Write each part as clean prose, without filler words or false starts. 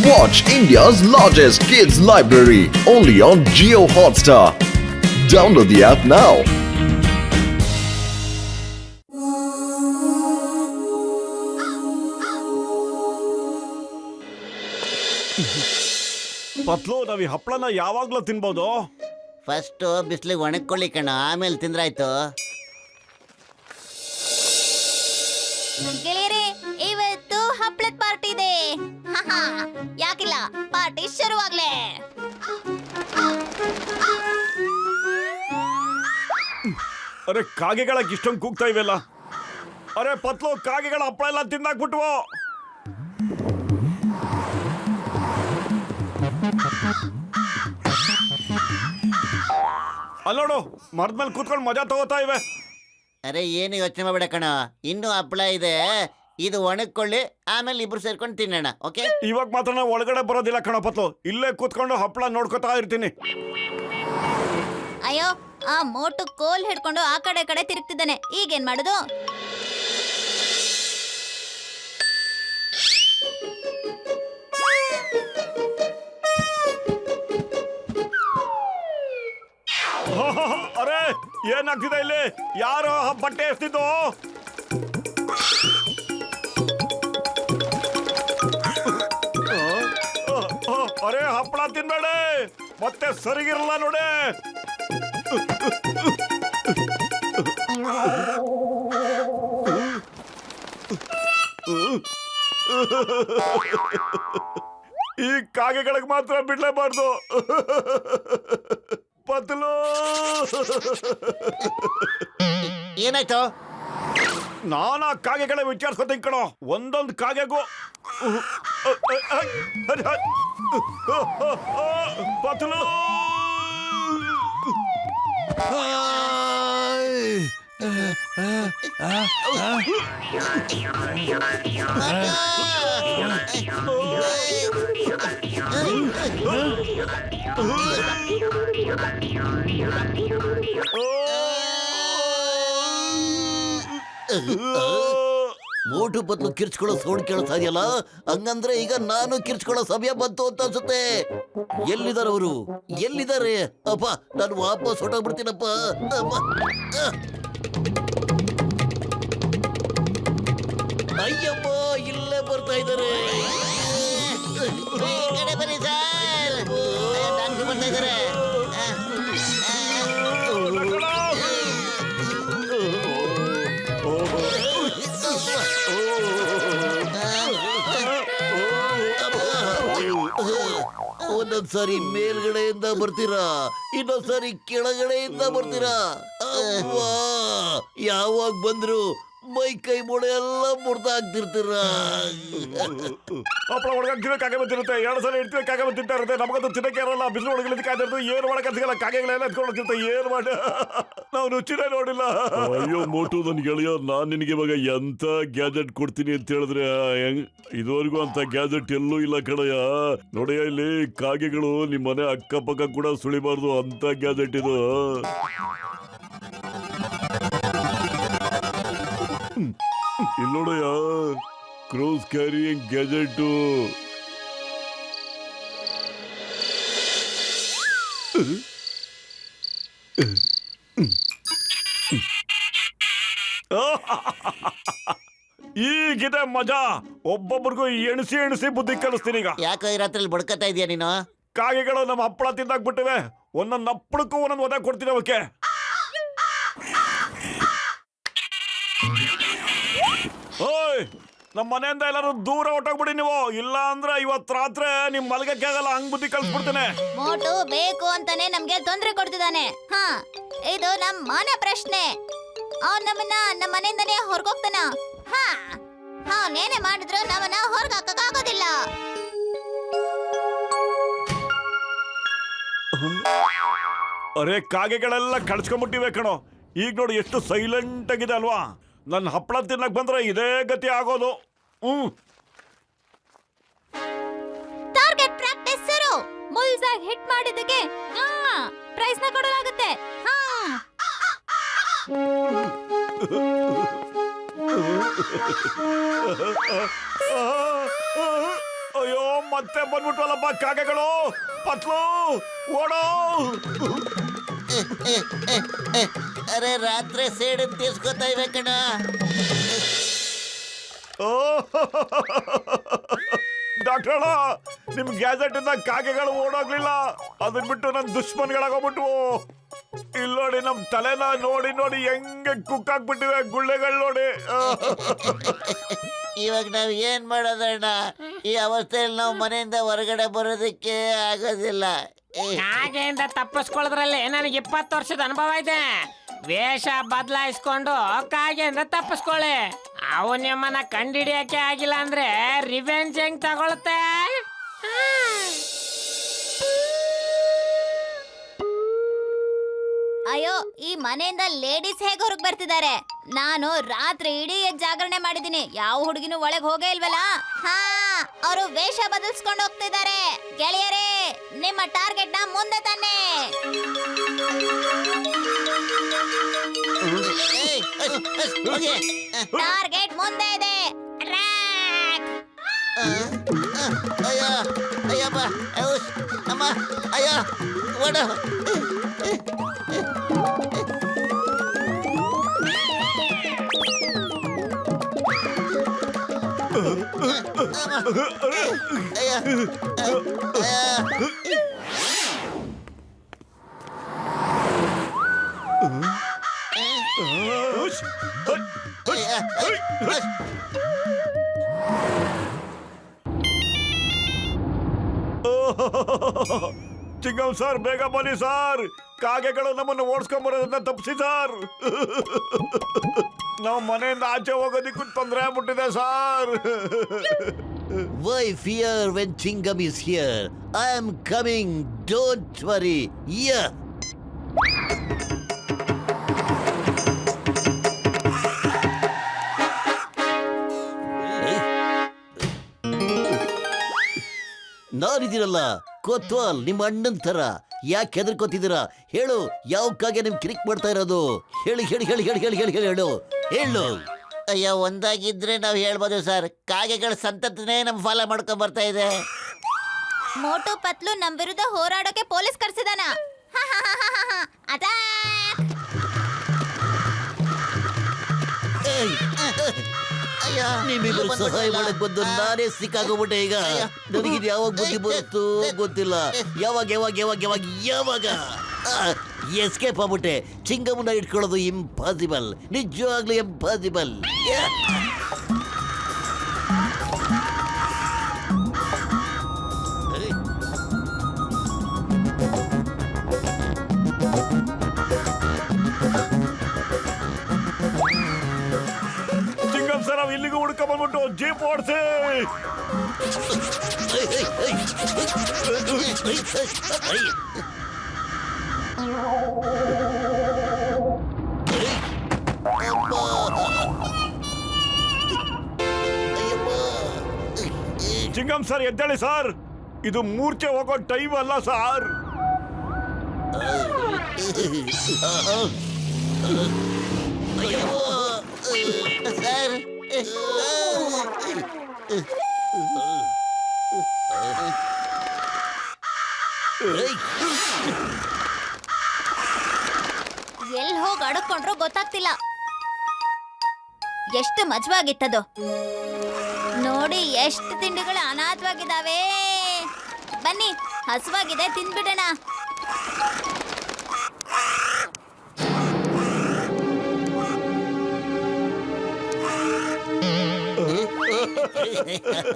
Watch India's largest kids library only on Jio Hotstar. Download the app now. ಪತ್ಲು ನಾವ್ ಈ ಹಪ್ಪಳನ ಯಾವಾಗ್ಲೂ ತಿನ್ಬೋದು. First ಬಿಸಿಲಿಗೆ ಒಣಕೊಳ್ಳಿ ಕಣ, ಆಮೇಲೆ ತಿಂದ್ರಾಯ್ತು. ಗೆಳೆಯರೇ, ಇವತ್ತು ಹಪ್ಳದ ಪಾರ್ಟಿ ಇದೆ. ಯಾಕಿಲ್ಲ, ಪಾರ್ಟಿ ಶುರುವಾಗ್ಲೇ. ಅರೆ ಕಾಗೆಗಳಕ್ಕೆ ಇಷ್ಟೊಂದು ಕೂಗ್ತಾ ಇವೆಲ್ಲ. ಅರೆ ಪತ್ಲು, ಕಾಗೆಗಳ ಹಪ್ಪಳ ಎಲ್ಲ ತಿಂದಾಕ್ಬಿಟ್ವು. ಅಲ್ಲೋಡು, ಮರದ ಮೇಲೆ ಕೂತ್ಕೊಂಡು ಮಜಾ ತಗೋತಾ ಇವೆ. ಅರೆ ಏನು ಯೋಚನೆ ಮಾಡ್ಬೇಡ ಕಣ, ಇನ್ನೂ ಹಪ್ಪಳ ಇದೆ, ಇದು ಒಣಕೊಳ್ಳಿ, ಆಮೇಲೆ ಇಬ್ರು ಸೇರ್ಕೊಂಡು ತಿನ್ನೋಣ. ಓಕೆ, ಇವಾಗ ಮಾತ್ರ ನಾವು ಒಳಗಡೆ ಬರೋದಿಲ್ಲ ಕಣ ಪತ್ಲು, ಇಲ್ಲೇ ಕೂತ್ಕೊಂಡು ಹಪ್ಪಳ ನೋಡ್ಕೊತಾ ಇರ್ತೀನಿ. ಅಯ್ಯೋ, ಆ ಮೋಟು ಕೋಲ್ ಹಿಡ್ಕೊಂಡು ಆ ಕಡೆ ತಿರುಗ್ತಿದ್ದಾನೆ. ಈಗೇನ್ ಮಾಡುದು? ಅರೆ ಏನಾಗ್ತಿದೆ ಇಲ್ಲಿ? ಯಾರು ಬಟ್ಟೆ ಎಸ್ತಿದ್ದು? ಅರೆ ಹಪ್ಪಳ ತಿನ್ಬೇಡ, ಮತ್ತೆ ಸರಿಗಿರಲ್ಲ ನೋಡಿ. ಈ ಕಾಗೆಗಳಿಗೆ ಮಾತ್ರ ಬಿಡ್ಲೇಬಾರ್ದು. ಪತ್ಲು, ಏನಾಯ್ತು? ನಾನಾ ಕಾಗೆಗಳ ವಿಚಾರಿಸ್ಕೊತೀನಿ ಕಣೋ. ಒಂದೊಂದು ಕಾಗೆಗೂ ಪತ್ಲು. ಮೋಟು ಬದಲು ಕಿರ್ಚ್ಕೊಳ್ಳೋ ಸೌಂಡ್ ಕೇಳ್ತಾ ಇದೆಯಲ್ಲ, ಹಂಗಂದ್ರೆ ಈಗ ನಾನು ಕಿರ್ಚ್ಕೊಳ್ಳೋ ಸಮಯ ಬಂತು ಅಂತ ಅನ್ಸುತ್ತೆ. ಎಲ್ಲಿದ್ದಾರೆ ಅವರು? ಎಲ್ಲಿದ್ದಾರೆ? ಅಪ್ಪ, ನಾನು ವಾಪಸ್ ಹೊಟ್ಟೋಗ್ಬಿಡ್ತೀನಪ್ಪ. ಅಯ್ಯಪ್ಪ, ಇಲ್ಲೇ ಬರ್ತಾ ಇದ್ದಾರೆ. ಬನ್ನಿ ಸರ್, ಡಾನ್ಸ್ ಮಾಡ್ತಾ ಇದ್ದಾರೆ. ಒಂದೊಂದ್ಸಾರಿ ಮೇಲ್ಗಡೆಯಿಂದ ಬರ್ತೀರಾ, ಇನ್ನೊಂದ್ಸಾರಿ ಕೆಳಗಡೆಯಿಂದ ಬರ್ತೀರಾ. ಯಾವಾಗ ಬಂದ್ರು ಮೈ ಕೈ ಮೊಳೆ ಎಲ್ಲ ಮುಡ್ದಾಗ್ತಿರ್ತೀರ. ಹಪ್ಪಳ ಒಳಗೆ ಕಾಗೆ ಬಂದಿರುತ್ತೆ, 2 ಸಲ ಇಡ್ತೀವಿ, ಕಾಗೆ ಬಂದು ಇರುತ್ತೆ. ನಮಗಂತೂ ತಿನ್ನಕ್ಕೆ ಇರಲ್ಲ, ಬಿಸಿಲು ಒಳಗೆ ಕಾಯ್ದಿರ್ತು, ಏನು ಮಾಡಕ್ಕೆ ಸಿಗಲ್ಲ. ಕಾಗೆಗಳೆಲ್ಲ ಎತ್ಕೊಂಡಿರ್ತ, ಏನು ಮಾಡ, ನಾವು ರುಚಿನೇ ನೋಡಿಲ್ಲ. ಅಯ್ಯೋ ಮೋಟು, ನನ್ ಗೆಳೆಯ, ನಾನ್ ನಿನಗೆ ಇವಾಗ ಎಂತ ಗ್ಯಾಜೆಟ್ ಕೊಡ್ತೀನಿ ಅಂತ ಹೇಳಿದ್ರೆ ಇದುವರೆಗೂ ಅಂತ ಗ್ಯಾಜೆಟ್ ಎಲ್ಲೂ ಇಲ್ಲ ಕಣಯ್ಯ. ನೋಡಯ್ಯ, ಇಲ್ಲಿ ಕಾಗೆಗಳು ನಿಮ್ ಮನೆ ಅಕ್ಕಪಕ್ಕ ಕೂಡ ಸುಳಿಬಾರ್ದು ಅಂತ ಗ್ಯಾಜೆಟ್ ಇದು. ಇಲ್ಲಿ ನೋಡಯ್ಯ, ಕ್ರೋಸ್ ಕ್ಯಾರಿಯಿಂಗ್ ಗ್ಯಾಜೆಟ್. ಈಗಿದೆ ಮಜಾ. ಒಬ್ಬೊಬ್ರಿಗೂ ಎಣಿಸಿ ಬುದ್ಧಿ ಕಲಿಸ್ತೀನಿ ಈಗ. ಯಾಕೆ ಈ ರಾತ್ರಿ ಬಡ್ಕತಾ ಇದೀಯ ನೀನು? ಕಾಗೆಗಳು ನಮ್ಮ ಹಪ್ಪಳ ತಿಂದಾಕ್ಬಿಟ್ಟಿವೆ. ಒಂದೊಂದು ಹಪ್ಪಳಕ್ಕೂ ಒಂದೊಂದು ಒದೆ ಕೊಡ್ತೀನಿ ಅವಕ್ಕೆ. ಓಯ್, ನಮ್ಮ ಮನೆಯಿಂದ ಎಲ್ಲರೂ ದೂರ ಹೊಟ್ಟೋಗ್ಬಿಡಿ ನೀವು, ಇಲ್ಲ ಅಂದ್ರೆ ಇವತ್ ರಾತ್ರಿ ನಿಮ್ ಮಲಗಕ್ಕೆ ಆಗಲ್ಲ, ಹಂಗ್ ಬುದ್ಧಿ ಕಲ್ಸ್ಬಿಡ್ತೇನೆ. ಮೋಟು ಬೇಕು ಅಂತಾನೆ ನಮ್ಗೆ ತೊಂದ್ರೆ ಕೊಡ್ತಿದ್ದಾನೆ. ಇದು ನಮ್ ಮಾನ ಪ್ರಶ್ನೆ. ಅವ್ನ್ ನಮ್ಮನ್ನ ನಮ್ಮ ಮನೆಯಿಂದನೇ ಹೊರಗೋಗ್ತಾನ. ಅವನೇನೇ ಮಾಡಿದ್ರು ನಮ್ಮನ್ನ ಹೊರಗಾಕೋದಿಲ್ಲ. ಅರೆ ಕಾಗೆಗಳೆಲ್ಲ ಕಳ್ಸ್ಕೊಂಡ್ಬಿಟ್ಟಿವೆ ಕಣೋ. ಈಗ ನೋಡಿ ಎಷ್ಟು ಸೈಲೆಂಟ್ ಆಗಿದೆ ಅಲ್ವಾ. ನನ್ನ ಹಪ್ಪಳ ತಿನ್ನಕ್ ಬಂದ್ರೆ ಇದೇ ಗತಿ ಆಗೋದು. ಟಾರ್ಗೆಟ್ ಪ್ರಾಕ್ಟೀಸ್ ಶುರು. ಮುಲ್ಸಾಗಿ ಹಿಟ್ ಮಾಡಿದ್ದಕ್ಕೆ ಪ್ರೈಸ್ ನ ಕೊಡಲಾಗುತ್ತೆ. ಅಯ್ಯೋ ಮತ್ತೆ ಬಂದ್ಬಿಟ್ವಲ್ಲಪ್ಪ ಕಾಗೆಗಳು. ಪತ್ಲು ಓಡೋ. ಅರೆ ರಾತ್ರಿ ಸೇಡು ತೀರ್ಸ್ಕೊತಾ ಇವೆ ಕಣ. ಡಾಕ್ಟರ್ ನಿಮ್ ಗ್ಯಾಜೆಟ್ ಇಂದ ಕಾಗೆಗಳು ಓಡೋಗ್ಲಿಲ್ಲ, ಅದನ್ ಬಿಟ್ಟು ನನ್ ದುಶ್ಮನ್ಗಳಾಗೋಗ್ಬಿಟ್ವು. ಇಲ್ಲಿ ನೋಡಿ ನಮ್ ತಲೆನ ನೋಡಿ ನೋಡಿ ಹೆಂಗೆ ಕುಕ್ಕಾಕ್ಬಿಟ್ಟಿವೆ ಗುಳ್ಳೆಗಳು ನೋಡಿ. ಇವಾಗ ನಾವ್ ಏನ್ ಮಾಡೋದಣ್ಣ? ಈ ಅವಸ್ಥೆಯಲ್ಲಿ ನಾವು ಮನೆಯಿಂದ ಹೊರಗಡೆ ಬರೋದಕ್ಕೆ ಆಗೋದಿಲ್ಲ. ಕಾಗೆಯಿಂದ ತಪ್ಪಿಸ್ಕೊಳ್ಳೋದ್ರಲ್ಲಿ ನನಗೆ 20 ವರ್ಷದ ಅನುಭವ ಇದೆ. ವೇಷ ಬದಲಾಯಿಸ್ಕೊಂಡು ಕಾಗೆಯಿಂದ ತಪ್ಪಿಸ್ಕೊಳ್ಳಿ. ಅವು ನಿಮ್ಮನ್ನ ಕಂಡಿಡಿಯಕ್ಕೆ ಆಗಿಲ್ಲ ಅಂದ್ರೆ ರಿವೆಂಜ್ ಹೆಂಗ್ ತಗೊಳುತ್ತೆ? ಅಯ್ಯೋ, ಈ ಮನೆಯಿಂದ ಲೇಡೀಸ್ ಹೇಗೆ ಹೊರಗ್ ಬರ್ತಿದ್ದಾರೆ? ನಾನು ರಾತ್ರಿ ಇಡೀ ಜಾಗರಣೆ ಮಾಡಿದೀನಿ, ಯಾವ ಹುಡುಗಿನೂ ಒಳಗ್ ಹೋಗೇ ಇಲ್ವಲ್ಲ. ಹಾ, ಅವರು ವೇಷ ಬದಲಿಸ್ಕೊಂಡು ಹೋಗ್ತಿದ್ದಾರೆ. ಗೆಳೆಯರೇ, ನಿಮ್ಮ ಟಾರ್ಗೆಟ್ ನ ಮುಂದೆ ತಾನೆ. ಟಾರ್ಗೆಟ್ ಮುಂದೆ ಇದೆ. ಟ್ರ್ಯಾಕ್. ಅಯ್ಯ ಅಯ್ಯಪ್ಪ, ಅಮ್ಮ, ಅಯ್ಯ ಓಡು. ಚಿಂಗಮ್ ಸರ್, ಬೇಗ ಬನ್ನಿ ಸರ್. ಕಾಗೆಗಳು ನಮ್ಮನ್ನು ಓಡಿಸ್ಕೊಂಬರೋದನ್ನ ತಪ್ಪಿಸಿ ಸರ್. ನಾವು ಮನೆಯಿಂದ ಆಚೆ ಹೋಗೋದಿಕ್ಕೂ ತೊಂದರೆ ಆಗ್ಬಿಟ್ಟಿದೆ sir. Why fear when Chingam is here? I am coming. Don't worry. Yeah. ನಾನಿದ್ದೀರಲ್ಲ, ಕೊತ್ವಾಲ್ ನಿಮ್ಮ ಅಣ್ಣನ್ ತರ. ಯಾಕೆ ಹೆದರ್ಕೋತಿದ್ದೀರಾ? ಹೇಳು, ಯಾವ ಕಾಗೆ ನಿಮ್ ಕಿರಿಕ್ ಮಾಡ್ತಾ ಇರೋದು? ಹೇಳಿ ಹೇಳಿ ಹೇಳಿ ಹೇಳಿ ಹೇಳಿ ಹೇಳಿ ಹೇಳು ಹೇಳು. ಅಯ್ಯೋ, ಒಂದಾಗಿದ್ರೆ ನಾವು ಹೇಳ್ಬೋದು ಸರ್. ಕಾಗೆಗಳ ಸಂತತಿನೇ ನಮ್ ಫಾಲೋ ಮಾಡ್ಕೊಂಡ್ ಬರ್ತಾ ಇದೆ. ಮೋಟು ಪತ್ಲು ನಮ್ ವಿರುದ್ಧ ಹೋರಾಡೋಕೆ ಪೊಲೀಸ್ ಕರ್ಸಿದಾನ. ನಿಮ್ಮಿಬ್ಬರು ಸಹಾಯ ಮಾಡಕ್ ಬಂದು ನಾನೇ ಸಿಕ್ಕಾಗೋಗ್ಬಿಟ್ಟೆ. ಈಗ ನನಗಿದು ಯಾವಾಗ ಬುದ್ಧಿ ಬರುತ್ತೋ ಗೊತ್ತಿಲ್ಲ. ಯಾವಾಗ ಯಾವಾಗ ಯಾವಾಗ ಯಾವಾಗ ಯಾವಾಗ ಎಸ್ಕೇಪ್ ಆಗ್ಬಿಟ್ಟೆ. ಚಿಂಗಮನ್ನ ಇಟ್ಕೊಳ್ಳೋದು ಇಂಪಾಸಿಬಲ್, ನಿಜವಾಗ್ಲೂ ಇಂಪಾಸಿಬಲ್. ಚಿಂಗಮ್ ಸರ್, ನಾವು ಇಲ್ಲಿಗೂ ಹುಡ್ಕ ಬಂದ್ಬಿಟ್ಟು ಜೀಪ್ ಓಡಿಸಿ. ಚಿಂಗಮ್ ಸರ್, ಎದ್ದೇಳಿ ಸರ್. ಇದು ಮೂರ್ಛೆ ಹೋಗೋ ಟೈಮ್ ಅಲ್ಲ ಸರ್. ಸರ್, ಎಲ್ಲಿ ಹೋಗಿ ಅಡಕೊಂಡ್ರು ಗೊತ್ತಾಗ್ತಿಲ್ಲ. ಎಷ್ಟು ಮಜವಾಗಿತ್ತದು ನೋಡಿ. ಎಷ್ಟು ತಿಂಡಿಗಳು ಅನಾಥವಾಗಿದ್ದಾವೆ. ಬನ್ನಿ, ಹಸುವಾಗಿದೆ, ತಿಂದ್ಬಿಡೋಣ.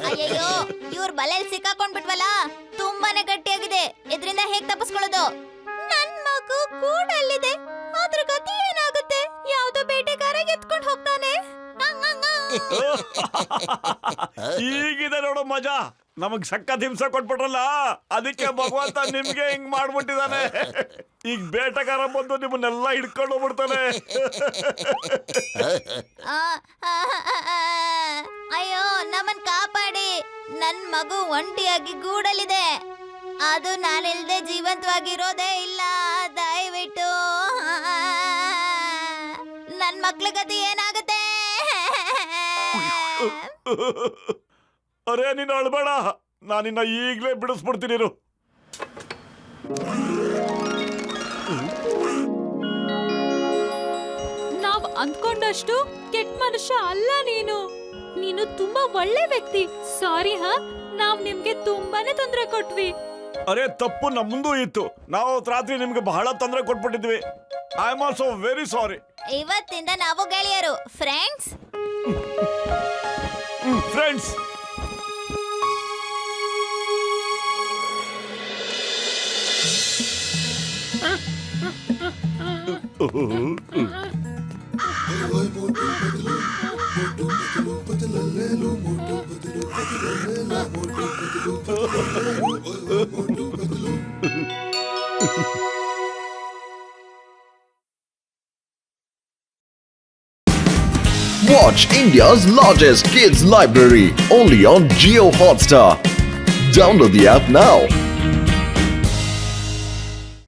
ಅಯ್ಯಯ್ಯೋ, ಇವ್ರ ಬಲೆಯಲ್ಲಿ ಸಿಕ್ಕಾಕೊಂಡ್ಬಿಟ್ವಲ್ಲ. ತುಂಬಾನೇ ಗಟ್ಟಿಯಾಗಿದೆ. ಇದರಿಂದ ಹೇಗ್ ತಪ್ಪಿಸ್ಕೊಳ್ಳೋದು? ನನ್ ಮಗು ಕೂಡಲ್ಲಿದೆ, ಅದ್ರ ಗತಿ ಏನಾಗುತ್ತೆ? ಯಾವ್ದೋ ಬೇಟೆಗಾರ ಎತ್ಕೊಂಡು ಹೋಗ್ತಾನೆ. ಈಗಿದೆ ನೋಡು ಮಜಾ. ನಮಗ್ ಸಕ್ಕ ಹಿಂಸೆ ಕೊಟ್ಬಿಟ್ರಲ್ಲ, ಅದಕ್ಕೆ ಭಗವಂತ ನಿಮ್ಗೆ ಹಿಂಗ್ ಮಾಡ್ಬಿಟ್ಟಿದಾನೆ. ಈಗ ಬೇಟೆಗಾರ ಬಂದು ನಿಮ್ಮನ್ನೆಲ್ಲ ಹಿಡ್ಕೊಂಡು ಹೋಗ್ಬಿಡ್ತಾನೆ. ಅಯ್ಯೋ, ನಮ್ಮನ್ ಕಾಪಾಡಿ. ನನ್ ಮಗು ಒಂಟಿಯಾಗಿ ಗೂಡಲ್ಲಿದೆ. ಅದು ನಾನಿಲ್ದೆ ಜೀವಂತವಾಗಿರೋದೇ ಇಲ್ಲ. ದಯವಿಟ್ಟು ನನ್ ಮಕ್ಳ ಗತಿ ಏನಾಗುತ್ತೆ? ಅರೇ, ನೀನು ಅಳ್ಬೇಡ. ನಾನಿನ್ನ ಈಗಲೇ ಬಿಡಿಸ್ಬಿಡ್ತೀನಿ ಇರು. ನಾವ್ ಅಂದ್ಕೊಂಡಷ್ಟು ಕೆಟ್ಟ ಮನುಷ್ಯ ಅಲ್ಲ ನೀನು. ನೀನು ತುಂಬಾ ಒಳ್ಳೆ ವ್ಯಕ್ತಿ. ಸಾರಿ ನಾವ್ ನಿಮ್ಗೆ ತುಂಬಾನೇ ತೊಂದರೆ ಕೊಟ್ವಿ. ಅರೆ ತಪ್ಪು ನಮ್ಮದು ಇತ್ತು. ನಾವು ಅವತ್ತು ರಾತ್ರಿ ನಿಮ್ಗೆ ಬಹಳ ತೊಂದರೆ ಕೊಟ್ಬಿಟ್ಟಿದ್ವಿ. I am also very sorry. ಇವತ್ತಿಂದ ನಾವು ಗೆಳೆಯರು, friends. Friends. Watch India's largest kids library only on Geo Hotstar. Download the app now.